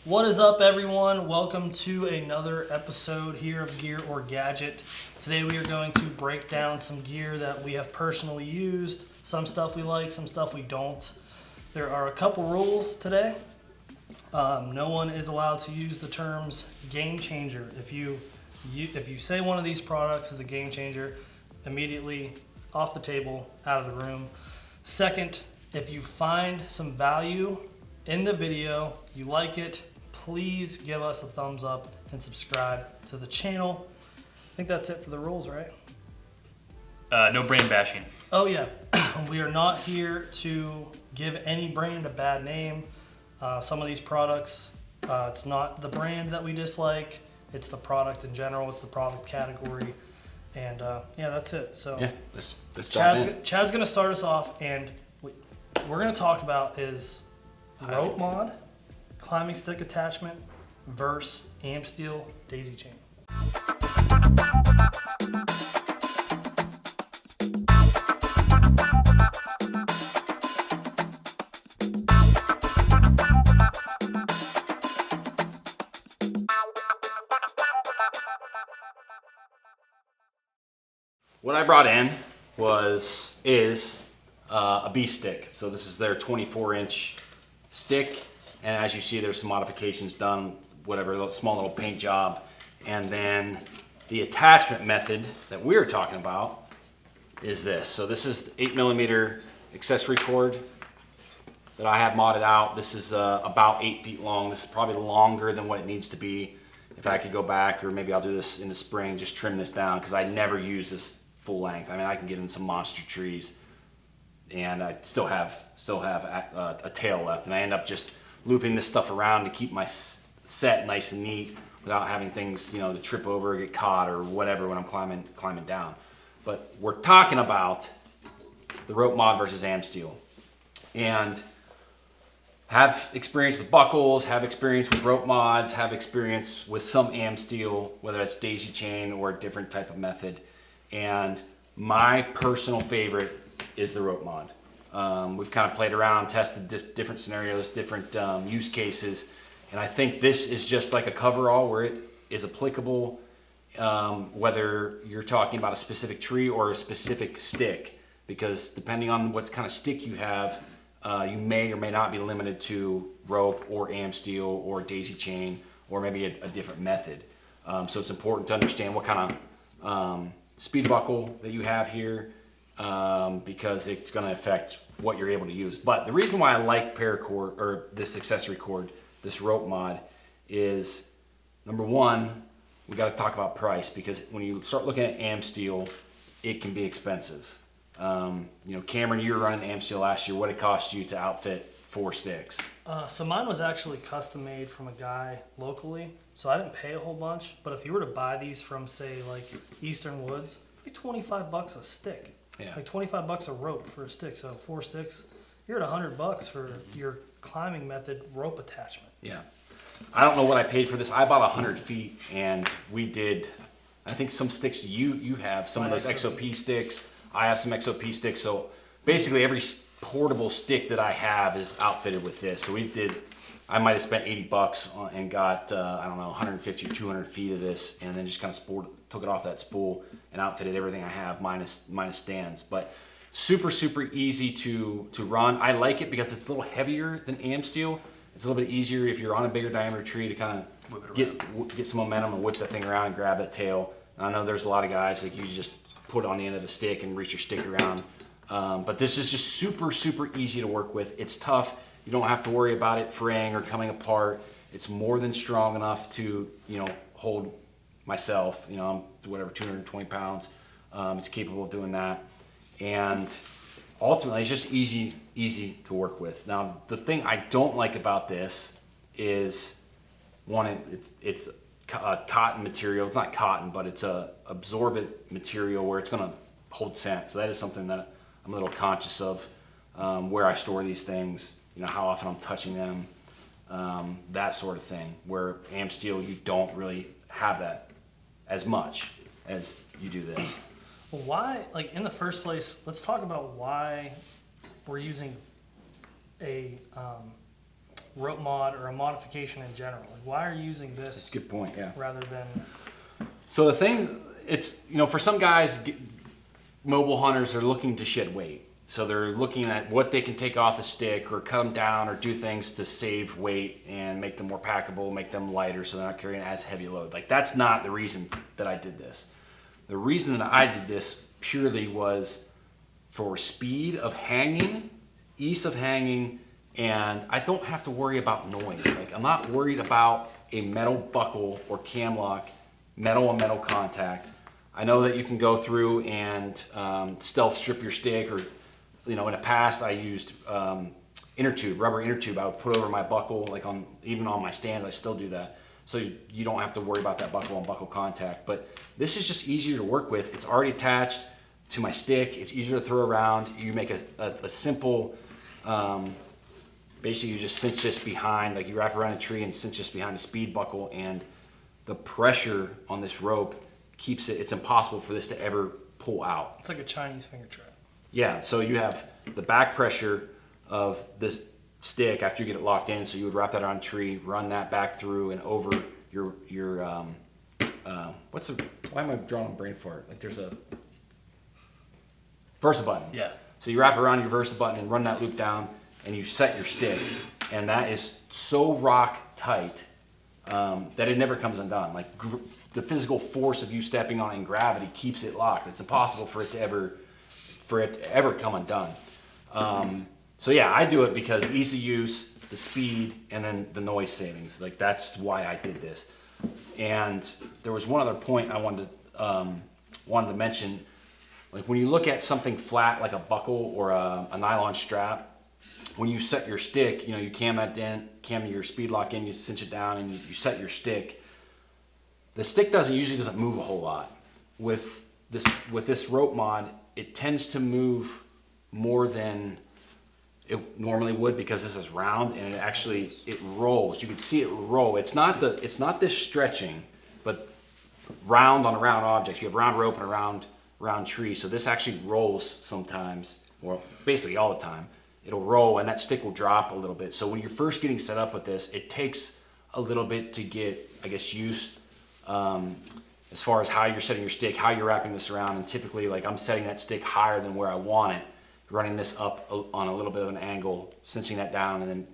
What is up, everyone? Welcome to another episode here of Gear or Gadget. Today we are going to break down some gear that we have personally used, some stuff we like, some stuff we don't. There are a couple rules today. No one is allowed to use the terms game changer. If you say one of these products is a game changer, immediately off the table, out of the room. Second, if you find some value in the video, you like it, please give us a thumbs up and subscribe to the channel. I think that's it for the rules, right? No brand bashing. Oh yeah, we are not here to give any brand a bad name. Some of these products, it's not the brand that we dislike, it's the product in general, it's the product category. And yeah, that's it. So yeah, let's dive in. Chad's gonna start us off, and what we're gonna talk about is rope mod, climbing stick attachment versus Amsteel Daisy Chain. What I brought in is a B stick. So this is their 24-inch stick, and as you see, there's some modifications done, whatever, small little paint job. And then the attachment method that we're talking about is this. So this is the 8mm accessory cord that I have modded out. This is about 8 feet long. This is probably longer than what it needs to be. If I could go back, or maybe I'll do this in the spring, just trim this down, because I never use this full length. I mean, I can get in some monster trees, and I still have a tail left, and I end up just looping this stuff around to keep my set nice and neat without having things, to trip over or get caught or whatever when I'm climbing down. But we're talking about the rope mod versus Amsteel, and have experience with buckles, have experience with rope mods, have experience with some Amsteel, whether that's Daisy Chain or a different type of method. And my personal favorite is the rope mod. We've kind of played around, tested different scenarios, different use cases, and I think this is just like a coverall where it is applicable whether you're talking about a specific tree or a specific stick, because depending on what kind of stick you have, you may or may not be limited to rope or Amsteel or Daisy Chain or maybe a different method. So it's important to understand what kind of speed buckle that you have here, because it's going to affect what you're able to use. But the reason why I like paracord, or this accessory cord, this rope mod, is number one, we got to talk about price, because when you start looking at Amsteel, it can be expensive. Cameron, you were running Amsteel last year. What it cost you to outfit 4 sticks? So mine was actually custom made from a guy locally, so I didn't pay a whole bunch. But if you were to buy these from, say, like Eastern Woods, it's like $25 a stick. Yeah. Like $25 a rope for a stick. So 4 sticks, you're at $100 for your climbing method rope attachment. Yeah. I don't know what I paid for this. I bought 100 feet, and we did, I think some sticks you have, some of those XOP sticks. I have some XOP sticks. So basically every portable stick that I have is outfitted with this. So I might have spent $80 and got, 150 or 200 feet of this, and then just kind of took it off that spool and outfitted everything I have minus stands. But super, super easy to run. I like it because it's a little heavier than Amsteel. It's a little bit easier if you're on a bigger diameter tree to kind of get some momentum and whip that thing around and grab that tail. And I know there's a lot of guys that you just put it on the end of the stick and reach your stick around. But this is just super, super easy to work with. It's tough. You don't have to worry about it fraying or coming apart. It's more than strong enough to, hold myself. I'm 220 pounds. It's capable of doing that. And ultimately, it's just easy to work with. Now, the thing I don't like about this is, one, it's a cotton material. It's not cotton, but it's a absorbent material where it's going to hold scent. So that is something that I'm a little conscious of, where I store these things, how often I'm touching them, that sort of thing. Where Amsteel, you don't really have that as much as you do this. Well, why, in the first place, let's talk about why we're using a rope mod or a modification in general? Like, why are you using this That's a good point, yeah. rather than... So the thing, it's, for some guys, mobile hunters are looking to shed weight. So they're looking at what they can take off the stick or cut them down or do things to save weight and make them more packable, make them lighter so they're not carrying as heavy a load. Like, that's not the reason that I did this. The reason that I did this purely was for speed of hanging, ease of hanging, and I don't have to worry about noise. Like, I'm not worried about a metal buckle or cam lock, metal on metal contact. I know that you can go through and stealth strip your stick, or in the past I used inner tube, rubber inner tube. I would put over my buckle, like even on my stand. I still do that, so you don't have to worry about that buckle on buckle contact. But this is just easier to work with. It's already attached to my stick. It's easier to throw around. You make a simple, basically you just cinch this behind, like you wrap around a tree and cinch this behind a speed buckle, and the pressure on this rope keeps it's impossible for this to ever pull out. It's like a Chinese finger trap. Yeah, so you have the back pressure of this stick after you get it locked in, so you would wrap that on a tree, run that back through and over your why am I drawing a brain fart? Like, there's a Versa button. Yeah. So you wrap around your Versa button and run that loop down, and you set your stick, and that is so rock tight that it never comes undone. Like, the physical force of you stepping on it and gravity keeps it locked. It's impossible for it to ever come undone. So yeah, I do it because ease of use, the speed, and then the noise savings. Like, that's why I did this. And there was one other point I wanted to mention. Like, when you look at something flat like a buckle or a nylon strap, when you set your stick, you cam your speed lock in, you cinch it down, and you set your stick. The stick usually doesn't move a whole lot. With this rope mod, it tends to move more than it normally would because this is round, and it rolls. You can see it roll. It's not this stretching, but round on a round object. You have round rope and a round tree, so this actually rolls sometimes, or basically all the time. It'll roll, and that stick will drop a little bit. So when you're first getting set up with this, it takes a little bit to get, I guess, used as far as how you're setting your stick, how you're wrapping this around. And typically, like, I'm setting that stick higher than where I want it, running this up on a little bit of an angle, cinching that down, and then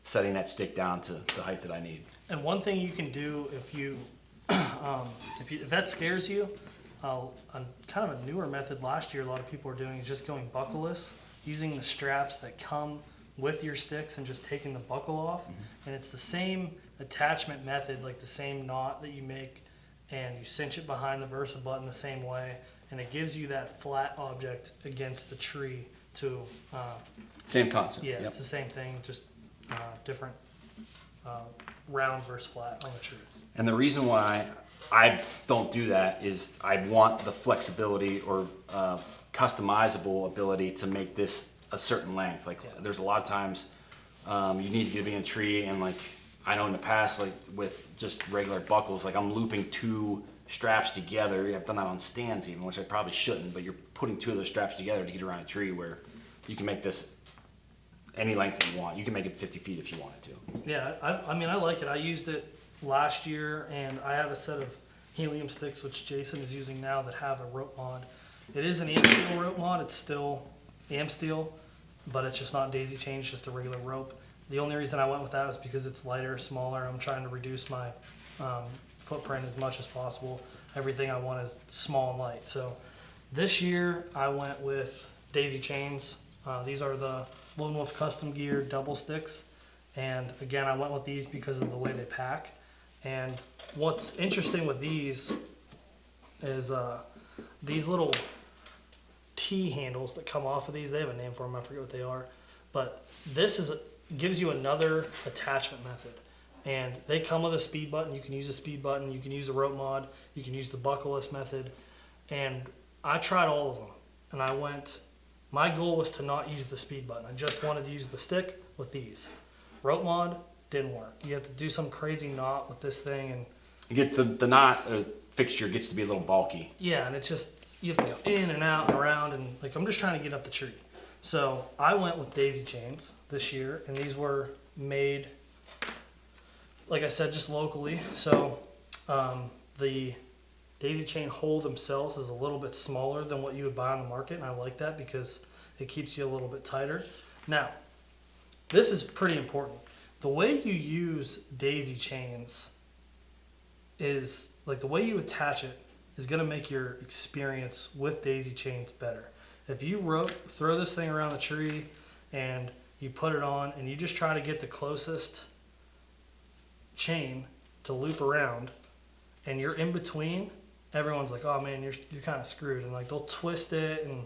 setting that stick down to the height that I need. And one thing you can do if that scares you, kind of a newer method last year a lot of people are doing is just going buckleless, using the straps that come with your sticks and just taking the buckle off. Mm-hmm. And it's the same attachment method, like the same knot that you make, and you cinch it behind the Versa button the same way, and it gives you that flat object against the tree to... same concept. Yeah, yep. It's the same thing, just different round versus flat on the tree. And the reason why I don't do that is I want the flexibility or customizable ability to make this a certain length. Like, there's a lot of times you need to be in a tree, and like I know in the past, like with just regular buckles, like I'm looping two straps together. I've done that on stands even, which I probably shouldn't, but you're putting two of those straps together to get around a tree, where you can make this any length that you want. You can make it 50 feet if you wanted to. Yeah, I mean, I like it. I used it last year, and I have a set of helium sticks, which Jason is using now, that have a rope mod. It is an Amsteel rope mod. It's still Amsteel, but it's just not daisy chain. It's just a regular rope. The only reason I went with that is because it's lighter, smaller. I'm trying to reduce my footprint as much as possible. Everything I want is small and light. So this year I went with daisy chains. These are the Lone Wolf Custom Gear double sticks. And again, I went with these because of the way they pack. And what's interesting with these is these little T handles that come off of these. They have a name for them. I forget what they are. But this gives you another attachment method. And they come with a speed button. You can use a speed button. You can use a rope mod. You can use the buckleless method. And I tried all of them. And my goal was to not use the speed button. I just wanted to use the stick with these. Rope mod didn't work. You have to do some crazy knot with this thing, and you get the knot fixture gets to be a little bulky. Yeah, and it's just, you have to go in and out and around, and like I'm just trying to get up the tree. So I went with daisy chains this year, and these were made like I said, just locally. So the daisy chain hole themselves is a little bit smaller than what you would buy on the market, and I like that because it keeps you a little bit tighter. Now, this is pretty important. The way you use daisy chains is, like, the way you attach it is going to make your experience with daisy chains better. If you throw this thing around the tree and you put it on and you just try to get the closest chain to loop around and you're in between, everyone's like, oh man, you're kind of screwed. And like, they'll twist it and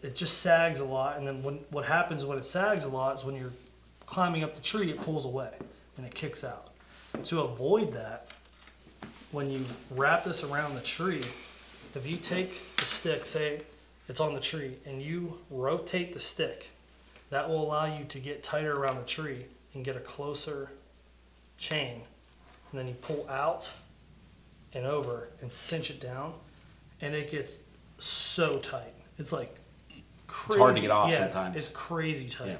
it just sags a lot. And then what happens when it sags a lot is when you're climbing up the tree, it pulls away and it kicks out. To avoid that, when you wrap this around the tree, if you take the stick, say it's on the tree, and you rotate the stick, that will allow you to get tighter around the tree and get a closer chain. And then you pull out and over and cinch it down, and it gets so tight. It's like crazy. It's hard to get off yeah, sometimes. It's crazy tight. Yeah.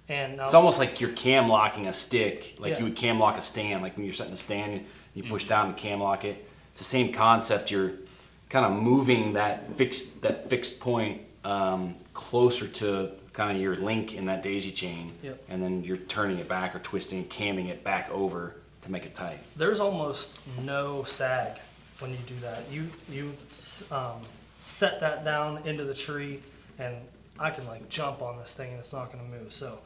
And now, It's almost like you're cam locking a stick, like Yeah. you would cam lock a stand, like when you're setting a stand, you push down to cam lock it. It's the same concept. You're kind of moving that fixed point closer to kind of your link in that daisy chain, Yep. and then you're turning it back or twisting and camming it back over to make it tight. there's almost no sag when you do that. You set that down into the tree, and I can like jump on this thing and it's not going to move. So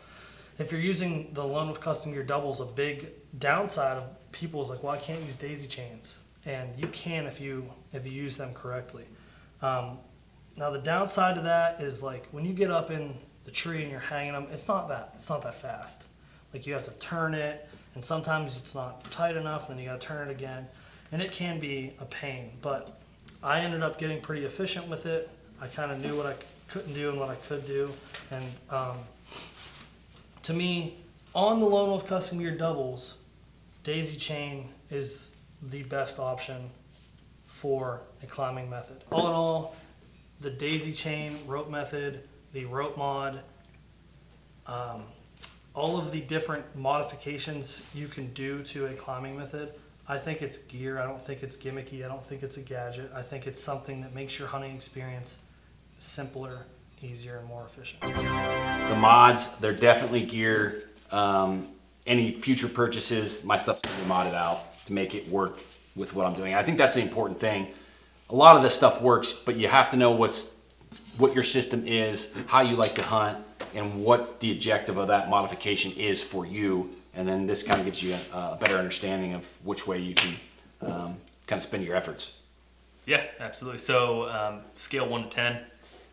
if you're using the Lone Wolf Custom Gear Doubles, a big downside of people is like, well, I can't use daisy chains, and you can if you use them correctly. Now the downside to that is, like, when you get up in the tree and you're hanging them, it's not that fast. Like, you have to turn it, and sometimes it's not tight enough, then you got to turn it again, and it can be a pain. But I ended up getting pretty efficient with it. I kind of knew what I couldn't do and what I could do, and to me, on the Lone Wolf Custom Gear Doubles, daisy chain is the best option for a climbing method. All in all, the daisy chain rope method, the rope mod, all of the different modifications you can do to a climbing method, I think it's gear. I don't think it's gimmicky. I don't think it's a gadget. I think it's something that makes your hunting experience simpler, easier, and more efficient. The mods, they're definitely gear. Any future purchases, my stuff's gonna be modded out to make it work with what I'm doing. I think that's the important thing. A lot of this stuff works, but you have to know what your system is, how you like to hunt, and what the objective of that modification is for you. And then this kind of gives you a better understanding of which way you can kind of spend your efforts. Yeah, absolutely. So scale 1 to 10,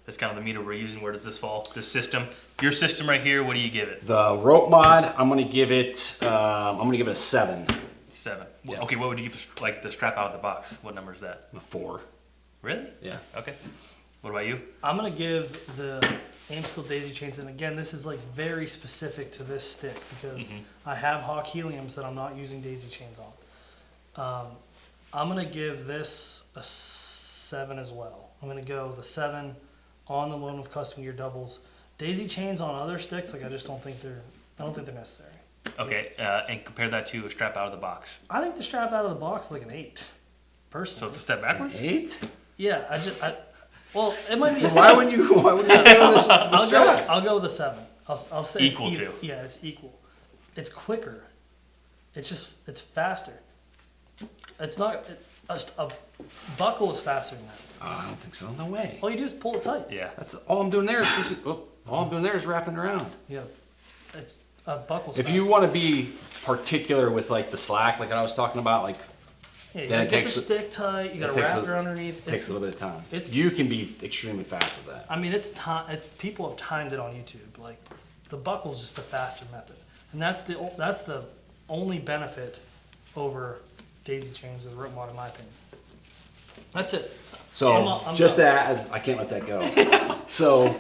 that's kind of the meter we're using. Where does this fall? This system, your system right here, what do you give it? The rope mod, I'm gonna give it a 7. 7. Yeah. Okay, what would you give like the strap out of the box? What number is that? A 4. Really? Yeah. Okay. What about you? I'm gonna give the Amsteel Daisy Chains, and again, this is like very specific to this stick because I have Hawk Heliums that I'm not using daisy chains on. I'm gonna give this a 7 as well. I'm gonna go the 7 on the Lone Wolf Custom Gear Doubles. Daisy chains on other sticks, like, I don't think they're necessary. Okay, and compare that to a strap out of the box. I think the strap out of the box is like an 8, So personally. it's a step backwards? 8? Yeah, well, it might be a 7. Why would you stay on this strap? I'll go with a 7. I'll say Equal it's to. Yeah, it's equal. It's quicker. It's faster. It's not a buckle is faster than that. I don't think so. No way. All you do is pull it tight. Yeah. That's all I'm doing there is wrapping around. Yeah, it's a buckle's If faster. you want to be particular with like the slack, like I was talking about, like yeah, you then gotta it get takes the stick tight. You gotta wrap it underneath. it takes a little bit of time. it's- You can be extremely fast with that. I mean, people have timed it on YouTube. Like, the buckle's just a faster method, and that's the only benefit over daisy chains or the rope mod, in my opinion. That's it. So I'm just done. to add, I can't let that go. So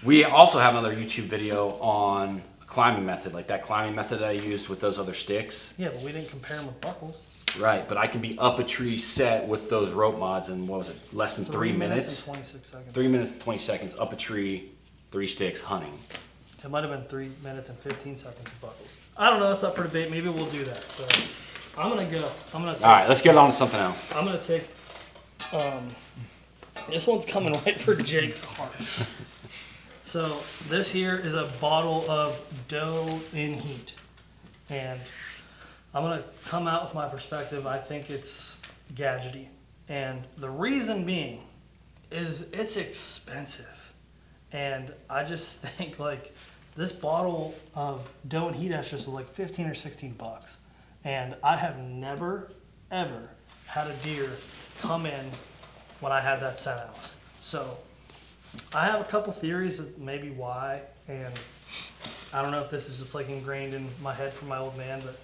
we also have another YouTube video on climbing method, like that climbing method I used with those other sticks. Yeah, but we didn't compare them with buckles. Right, but I can be up a tree set with those rope mods in, what was it, less than 3 minutes? and 26 seconds. 3 minutes and 20 seconds, up a tree, 3 sticks, hunting. It might have been 3 minutes and 15 seconds of buckles. I don't know. It's up for debate. Maybe we'll do that. So I'm gonna go. All right, let's get on to something else. I'm gonna take. This one's coming right for Jake's heart. So this here is a bottle of dough in heat, and I'm gonna come out with my perspective. I think it's gadgety, and the reason being is it's expensive, and I just think like this bottle of dough and heat estrus was like 15 or 16 bucks, and I have never ever had a deer come in when I had that set out. So I have a couple theories as maybe why, and I don't know if this is just like ingrained in my head from my old man, but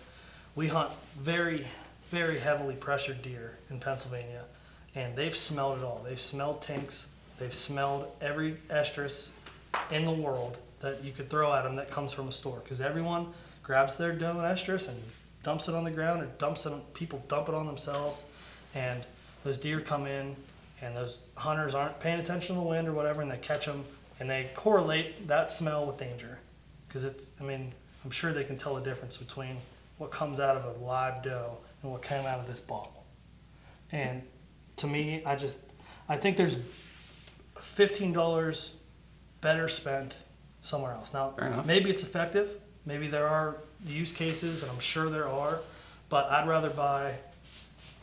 we hunt very, very heavily pressured deer in Pennsylvania, and they've smelled it all. They've smelled tinks, they've smelled every estrus in the world that you could throw at them that comes from a store, because everyone grabs their doe and estrus and dumps it on the ground, or people dump it on themselves, and those deer come in, and those hunters aren't paying attention to the wind or whatever, and they catch them, and they correlate that smell with danger. Because I'm sure they can tell the difference between what comes out of a live doe and what came out of this bottle. And to me, I think there's $15 better spent somewhere else. Now, maybe it's effective. Maybe there are use cases, and I'm sure there are, but I'd rather buy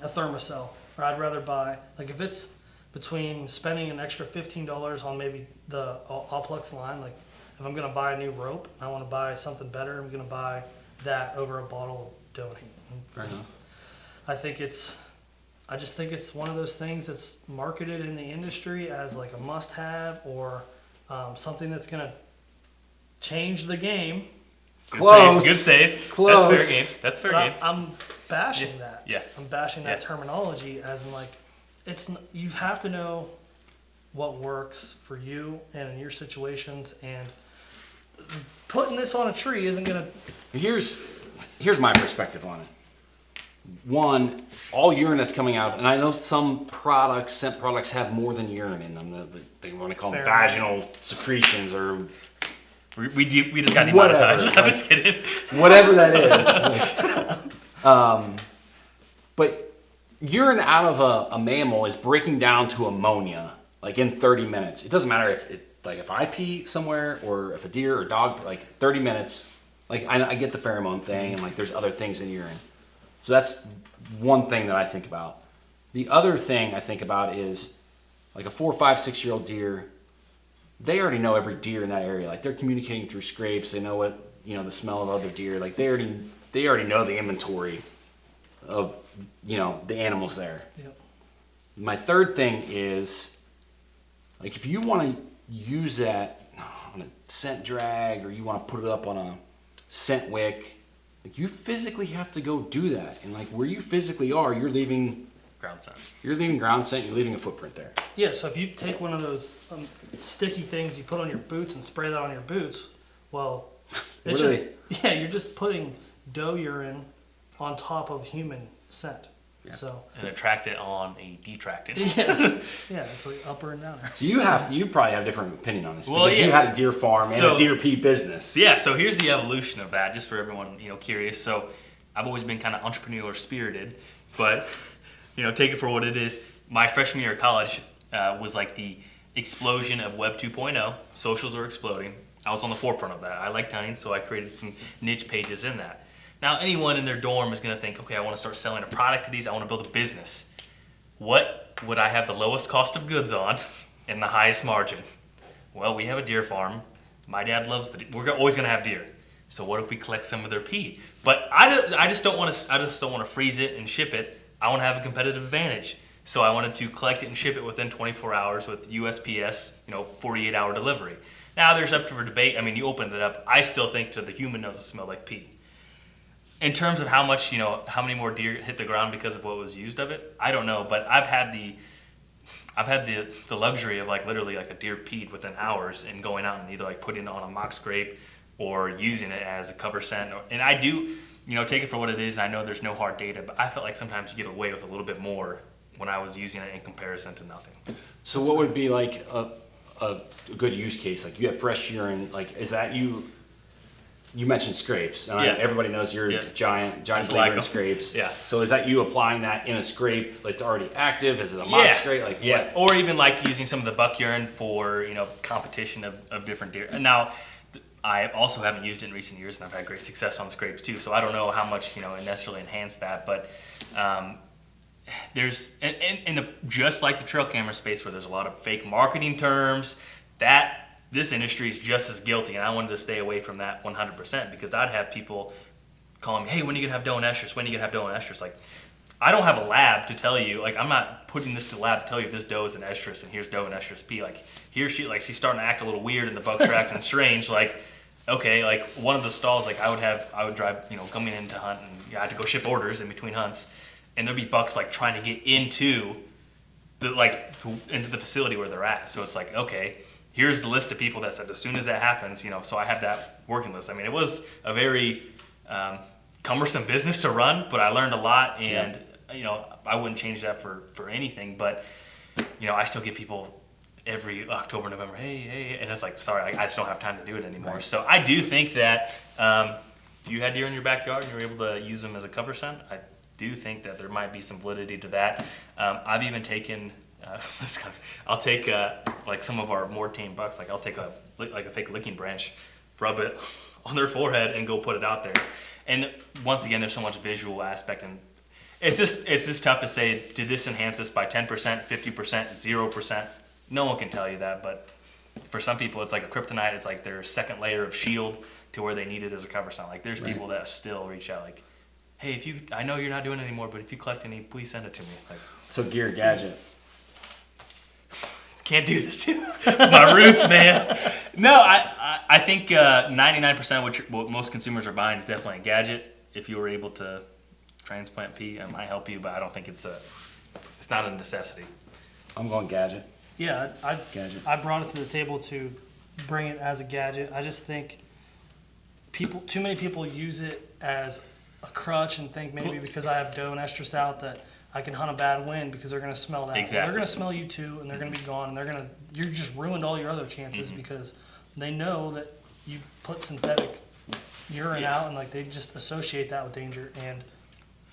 a thermocell, or I'd rather buy, like if it's between spending an extra $15 on maybe the Allplex line, like if I'm gonna buy a new rope and I wanna buy something better, I'm gonna buy that over a bottle of dough and heat. I just think it's one of those things that's marketed in the industry as like a must-have, or something that's gonna change the game. Good save. Close. That's fair game. I'm bashing that. Yeah. I'm bashing that terminology as in like, you have to know what works for you and in your situations, and putting this on a tree isn't gonna. Here's my perspective on it. One, all urine that's coming out, and I know some scent products have more than urine in them. They want to call them vaginal secretions, or we just got demonetized. I was kidding. Whatever that is. But urine out of a mammal is breaking down to ammonia like in 30 minutes. It doesn't matter if I pee somewhere, or if a deer or dog, like 30 minutes. Like I get the pheromone thing, and like there's other things in urine. So that's one thing that I think about. The other thing I think about is like a 4, 5, 6-year-old deer. They already know every deer in that area. Like they're communicating through scrapes. They know the smell of other deer. Like they already know the inventory of the animals there. Yep. My third thing is, like, if you want to use that on a scent drag, or you want to put it up on a scent wick, like, you physically have to go do that. And like where you physically are, you're leaving ground scent. You're leaving ground scent. You're leaving a footprint there. Yeah. So if you take one of those sticky things you put on your boots and spray that on your boots, well, it's you're just putting doe urine on top of human scent. Yeah. So an attractant on a detractant. Yes. Yeah, it's like upper and downer. So you probably have a different opinion on this, well, because you had a deer farm and a deer pea business. Yeah, so here's the evolution of that, just for everyone curious. So I've always been kind of entrepreneurial spirited, but take it for what it is. My freshman year of college was like the explosion of Web 2.0. Socials are exploding. I was on the forefront of that. I liked hunting, so I created some niche pages in that. Now, anyone in their dorm is going to think, okay, I want to start selling a product to these. I want to build a business. What would I have the lowest cost of goods on and the highest margin? Well, we have a deer farm. My dad loves we're always going to have deer. So what if we collect some of their pee? But I just don't want to freeze it and ship it. I want to have a competitive advantage. So I wanted to collect it and ship it within 24 hours with USPS, 48-hour delivery. Now there's up for debate. I mean, you opened it up. I still think to the human nose it smelled like pee. In terms of how much, how many more deer hit the ground because of what was used of it, I don't know. But I've had the luxury of like literally like a deer peed within hours and going out and either like putting it on a mock scrape or using it as a cover scent. And I do, take it for what it is. And I know there's no hard data, but I felt like sometimes you get away with a little bit more when I was using it in comparison to nothing. So what would be like a good use case? Like you have fresh urine. Like is that you? you mentioned scrapes. Yeah. Everybody knows you're a giant believer like in 'em. scrapes. Yeah. So is that you applying that in a scrape that's already active? Is it a mock scrape? Like yeah. Or even like using some of the buck urine for, competition of different deer. And now, I also haven't used it in recent years, and I've had great success on scrapes too. So I don't know how much, it necessarily enhanced that, but there's just like the trail camera space where there's a lot of fake marketing terms, that this industry is just as guilty, and I wanted to stay away from that 100% because I'd have people calling me, hey, when are you gonna have doe and estrus? When are you gonna have doe and estrus? Like, I don't have a lab to tell you, like, I'm not putting this to the lab to tell you if this doe is an estrus and here's doe and estrus P. Like, here she's starting to act a little weird and the bucks are acting strange. Like, okay, like one of the stalls, like I would drive, coming in to hunt, and I had to go ship orders in between hunts, and there'd be bucks like trying to get into the facility where they're at. So it's like, okay, here's the list of people that said as soon as that happens, so I have that working list. I mean, it was a very cumbersome business to run, but I learned a lot, and I wouldn't change that for anything. But I still get people every October, November, hey, and it's like, sorry, I just don't have time to do it anymore. Right. So I do think that if you had deer in your backyard and you were able to use them as a cover scent, I do think that there might be some validity to that. I've even taken, I'll take like some of our more tame bucks, like I'll take a fake licking branch, rub it on their forehead and go put it out there. And once again, there's so much visual aspect, and it's just tough to say, did this enhance this by 10%, 50%, 0%? No one can tell you that, but for some people, it's like a kryptonite. It's like their second layer of shield to where they need it as a cover sound. Like, there's people that still reach out, like, hey, I know you're not doing it anymore, but if you collect any, please send it to me. Like, so Gear Gadget. Can't do this too. It's my roots, man. No, I think 99% what most consumers are buying is definitely a Gadget. If you were able to transplant pee, it might help you, but I don't think it's not a necessity. I'm going Gadget. Yeah, Gadget. I brought it to the table to bring it as a gadget. I just think too many people use it as a crutch and think maybe because I have doe and estrus out that I can hunt a bad wind because they're going to smell that. Exactly. Well, they're going to smell you too, and they're going to be gone, and you're just ruined all your other chances because they know that you put synthetic urine out, and like they just associate that with danger, and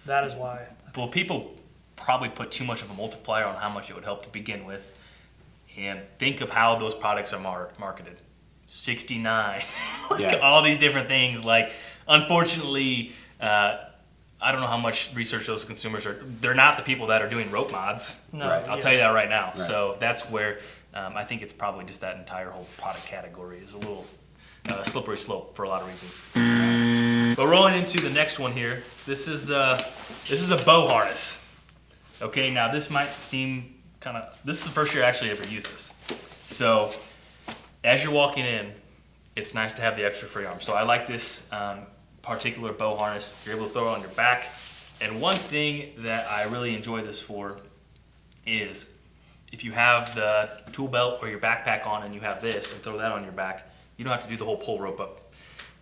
that is why. Well, people probably put too much of a multiplier on how much it would help to begin with, and think of how those products are marketed. 69, all these different things. Like, unfortunately, I don't know how much research those consumers are. They're not the people that are doing rope mods. No, Right. I'll tell you that right now. Right. So that's where I think it's probably just that entire whole product category is a little slippery slope for a lot of reasons. But rolling into the next one here, this is a bow harness. Okay, now this might seem this is the first year I actually ever used this. So as you're walking in, it's nice to have the extra free arm. So I like this particular bow harness. You're able to throw it on your back. And one thing that I really enjoy this for is if you have the tool belt or your backpack on and you have this and throw that on your back, you don't have to do the whole pull rope up.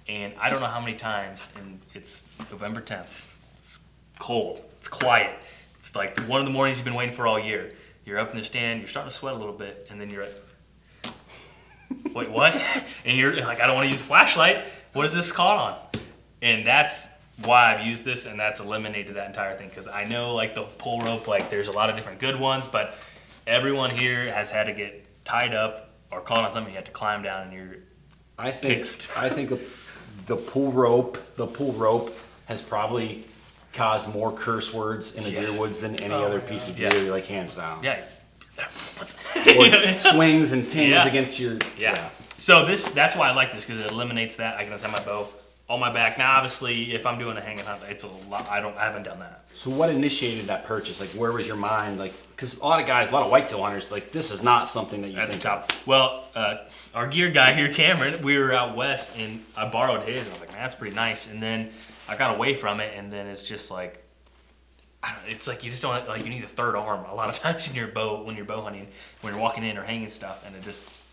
And I don't know how many times, and it's November 10th, it's cold, it's quiet. It's like one of the mornings you've been waiting for all year. You're up in the stand, you're starting to sweat a little bit, and then you're like, wait, what? And you're like, I don't want to use a flashlight. What is this caught on? And that's why I've used this, and that's eliminated that entire thing. Because I know, like, the pull rope, like, there's a lot of different good ones, but everyone here has had to get tied up or caught on something you have to climb down, and you're fixed. I think the pull rope has probably caused more curse words in the deer woods than any other piece of gear, like hands down. Yeah. Or swings and tings against your. Yeah. So that's why I like this, because it eliminates that. I can just have my bow on my back. Now, obviously, if I'm doing a hanging hunt, it's a lot. I haven't done that. So what initiated that purchase? Like, where was your mind? Like, because a lot of whitetail hunters, like, this is not something that you think of. Well, our gear guy here, Cameron, we were out west, and I borrowed his, and I was like, man, that's pretty nice. And then I got away from it, and then it's just like, it's like you just don't, like, you need a third arm a lot of times in your bow, when you're bow hunting, when you're walking in or hanging stuff, and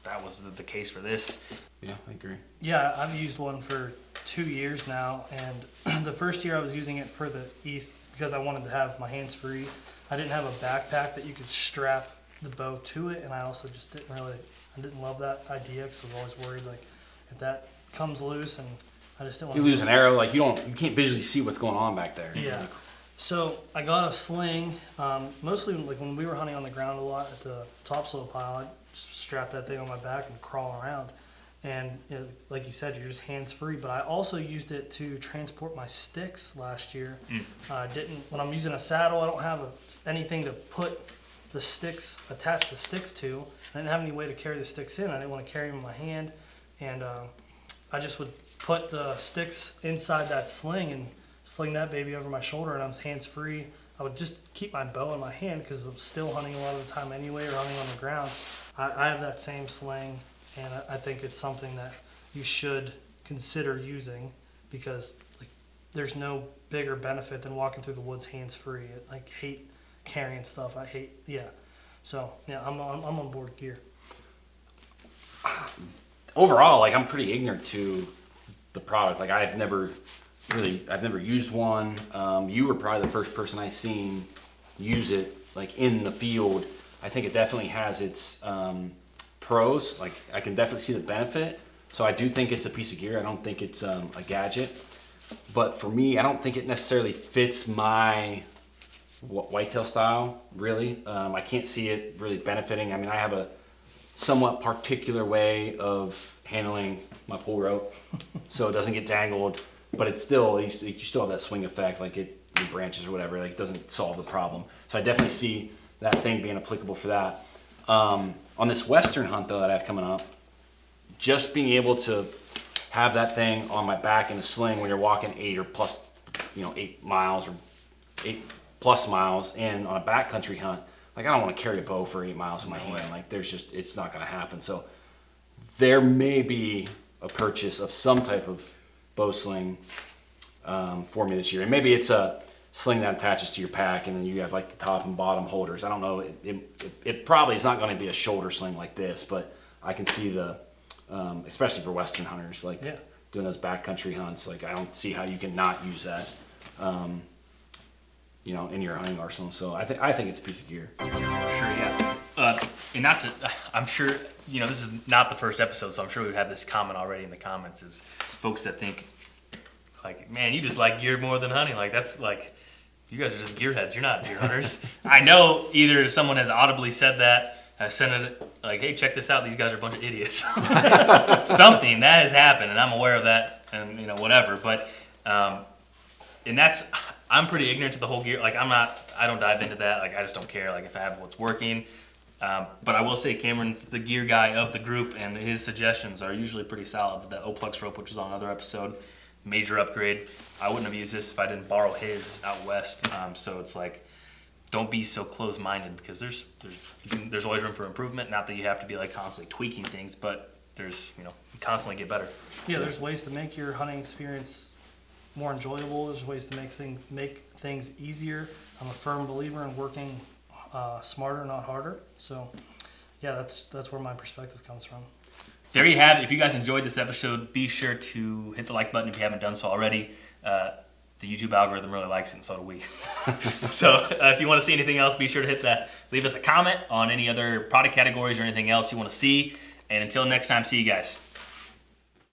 that was the case for this. Yeah, I agree. Yeah, I've used one for 2 years now, and the first year I was using it for the east because I wanted to have my hands free. I didn't have a backpack that you could strap the bow to it, and I also just didn't love that idea because I was always worried, like, if that comes loose and I just didn't You want lose an arrow, like you can't visually see what's going on back there. Yeah. So I got a sling, mostly like when we were hunting on the ground a lot at the topsoil pile, I just strapped that thing on my back and crawl around. And like you said, you're just hands-free. But I also used it to transport my sticks last year. When I'm using a saddle, I don't have anything to put the sticks, attach the sticks to. I didn't have any way to carry the sticks in. I didn't want to carry them in my hand. And I just would put the sticks inside that sling and sling that baby over my shoulder, and I was hands-free. I would just keep my bow in my hand because I'm still hunting a lot of the time anyway, or hunting on the ground. I have that same sling, and I think it's something that you should consider using because like, there's no bigger benefit than walking through the woods hands-free. I hate carrying stuff. So yeah, I'm on board with gear. Overall, like I'm pretty ignorant to the product. Like I've never used one. You were probably the first person I seen use it like in the field. I think it definitely has its pros. Like I can definitely see the benefit. So I do think it's a piece of gear. I don't think it's a gadget. But for me, I don't think it necessarily fits my whitetail style, really. I can't see it really benefiting. I mean, I have a somewhat particular way of handling my pull rope so it doesn't get tangled, but it's still, you still have that swing effect, like it branches or whatever, like it doesn't solve the problem. So I definitely see that thing being applicable for that. On this Western hunt though that I have coming up, just being able to have that thing on my back in a sling when you're walking 8 miles or 8+ miles and on a backcountry hunt, like I don't want to carry a bow for 8 miles in my hand. Like it's not going to happen. So there may be a purchase of some type of bow sling for me this year. And maybe it's a sling that attaches to your pack and then you have like the top and bottom holders. I don't know. It probably is not going to be a shoulder sling like this, but I can see especially for Western hunters, like doing those backcountry hunts, like I don't see how you can not use that. In your hunting arsenal. So I think it's a piece of gear. Sure, yeah. And I'm sure, this is not the first episode, so I'm sure we've had this comment already in the comments, is folks that think, like, man, you just like gear more than hunting. Like, that's like, you guys are just gearheads. You're not deer hunters. I know either someone has audibly said that, has sent it, like, hey, check this out. These guys are a bunch of idiots. Something that has happened, and I'm aware of that, and, whatever. But, and that's, I'm pretty ignorant to the whole gear. Like I don't dive into that. Like I just don't care. Like if I have what's working. But I will say Cameron's the gear guy of the group and his suggestions are usually pretty solid. The Oplex rope, which was on another episode, major upgrade. I wouldn't have used this if I didn't borrow his out west. So it's like, don't be so close-minded because there's always room for improvement. Not that you have to be like constantly tweaking things, but there's, you constantly get better. Yeah, there's ways to make your hunting experience more enjoyable. There's ways to make things easier. I'm a firm believer in working smarter, not harder. So, yeah, that's where my perspective comes from. There you have it. If you guys enjoyed this episode, be sure to hit the like button if you haven't done so already. The YouTube algorithm really likes it, and so do we. So, if you want to see anything else, be sure to hit that. Leave us a comment on any other product categories or anything else you want to see. And until next time, see you guys.